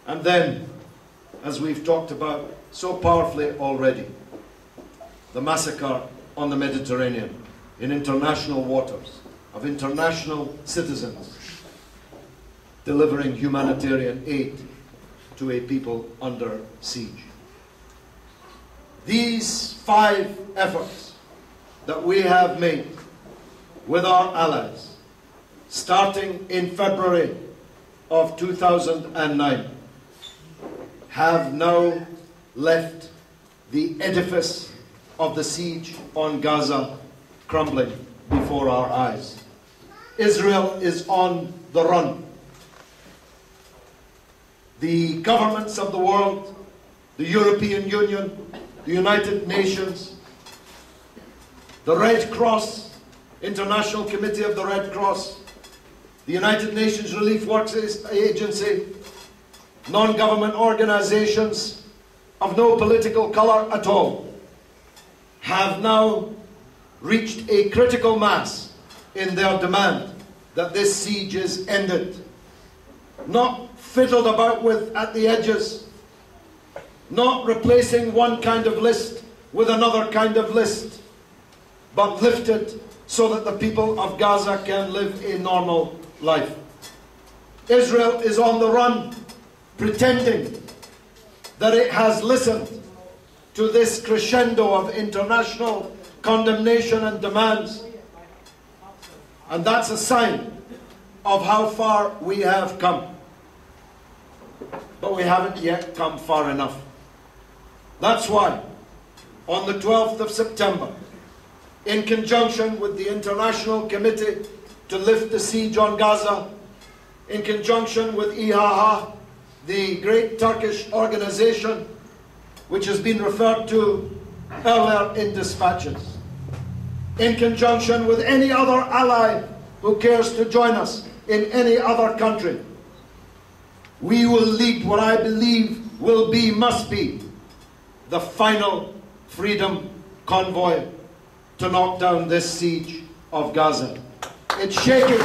And then, as we've talked about so powerfully already, the massacre on the Mediterranean, in international waters, of international citizens delivering humanitarian aid to a people under siege. These 5 efforts that we have made with our allies, starting in February of 2009, have now left the edifice of the siege on Gaza crumbling before our eyes. Israel is on the run. The governments of the world, the European Union, the United Nations, the Red Cross, International Committee of the Red Cross, the United Nations Relief Works Agency, non-government organizations of no political color at all, have now reached a critical mass in their demand that this siege is ended. Not fiddled about with at the edges, not replacing one kind of list with another kind of list, but lifted so that the people of Gaza can live a normal life. Israel is on the run, pretending that it has listened to this crescendo of international condemnation and demands. And that's a sign of how far we have come. But we haven't yet come far enough. That's why, on the 12th of September, in conjunction with the International Committee to lift the siege on Gaza, in conjunction with IHH, the great Turkish organization, which has been referred to earlier in dispatches, in conjunction with any other ally who cares to join us in any other country, we will lead what I believe will be, must be, the final freedom convoy to knock down this siege of Gaza. It's shaking.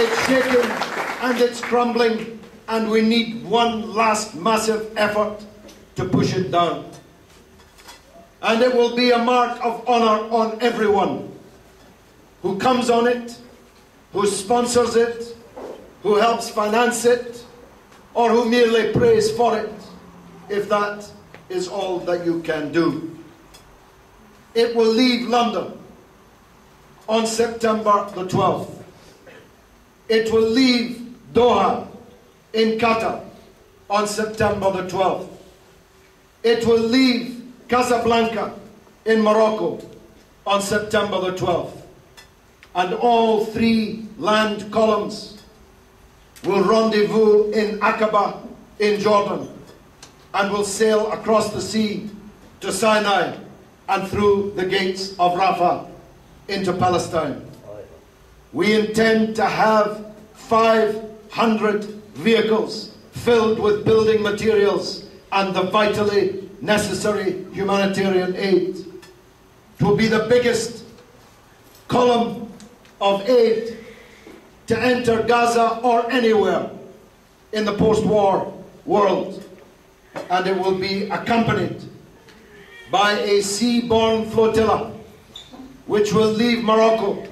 It's shaking and it's crumbling, and we need one last massive effort to push it down. And it will be a mark of honor on everyone who comes on it, who sponsors it, who helps finance it, or who merely prays for it, if that is all that you can do. It will leave London on September the 12th. It will leave Doha in Qatar on September the 12th. It will leave Casablanca in Morocco on September the 12th. And all 3 land columns will rendezvous in Aqaba in Jordan and will sail across the sea to Sinai and through the gates of Rafah into Palestine. We intend to have 500 vehicles filled with building materials and the vitally necessary humanitarian aid. It will be the biggest column of aid to enter Gaza or anywhere in the post-war world. And it will be accompanied by a sea-borne flotilla which will leave Morocco,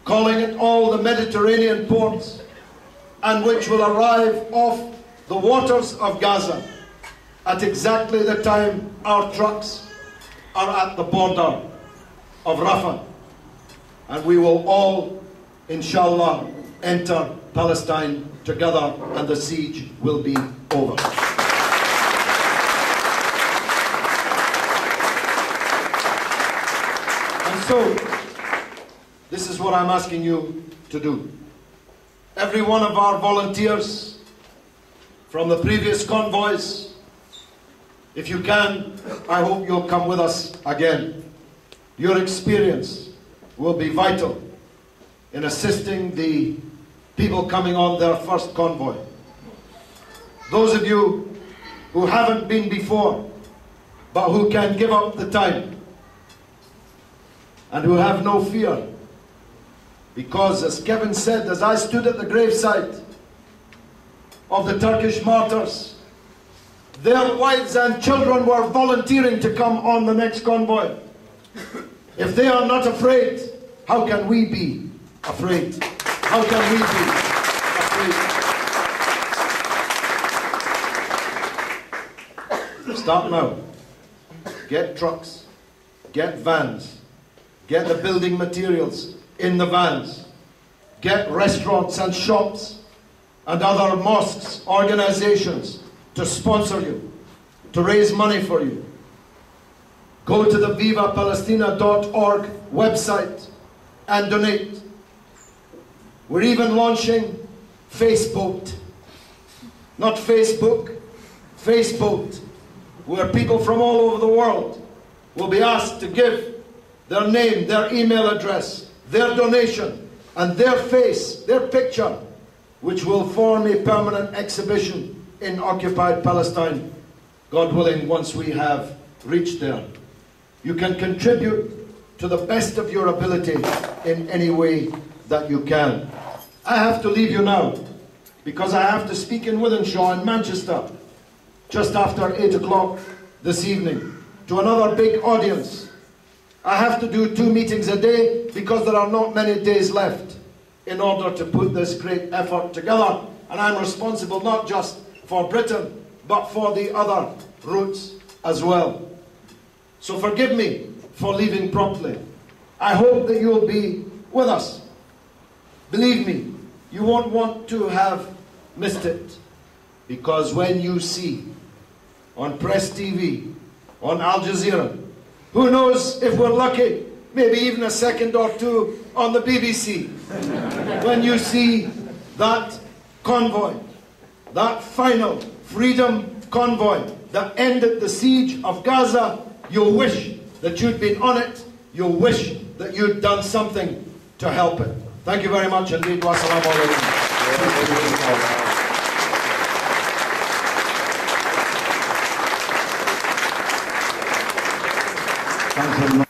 calling at all the Mediterranean ports, and which will arrive off the waters of Gaza at exactly the time our trucks are at the border of Rafah. And we will all, inshallah, enter Palestine together, and the siege will be over. And so, this is what I'm asking you to do. Every one of our volunteers from the previous convoys, if you can, I hope you'll come with us again. Your experience will be vital in assisting the people coming on their first convoy. Those of you who haven't been before, but who can give up the time, and who have no fear, Because, as Kevin said, as I stood at the graveside of the Turkish martyrs, their wives and children were volunteering to come on the next convoy. If they are not afraid, how can we be afraid? How can we be afraid? Start now. Get trucks, get vans, get the building materials in the vans, get restaurants and shops and other mosques, organizations to sponsor you, to raise money for you. Go to the vivapalestina.org website and donate. We're even launching Facebook, not Facebook, Facebook, where people from all over the world will be asked to give their name, their email address, their donation, and their face, their picture, which will form a permanent exhibition in occupied Palestine, God willing, once we have reached there. You can contribute to the best of your ability in any way that you can. I have to leave you now because I have to speak in Wythenshawe in Manchester just after 8 o'clock this evening to another big audience. I have to do 2 meetings a day because there are not many days left in order to put this great effort together. And I'm responsible not just for Britain, but for the other routes as well. So forgive me for leaving promptly. I hope that you'll be with us. Believe me, you won't want to have missed it, because when you see on Press TV, on Al Jazeera, who knows if we're lucky, maybe even a second or two on the BBC, when you see that convoy, that final freedom convoy that ended the siege of Gaza, you'll wish that you'd been on it. You'll wish that you'd done something to help it. Thank you very much indeed. Wassalamu alaikum.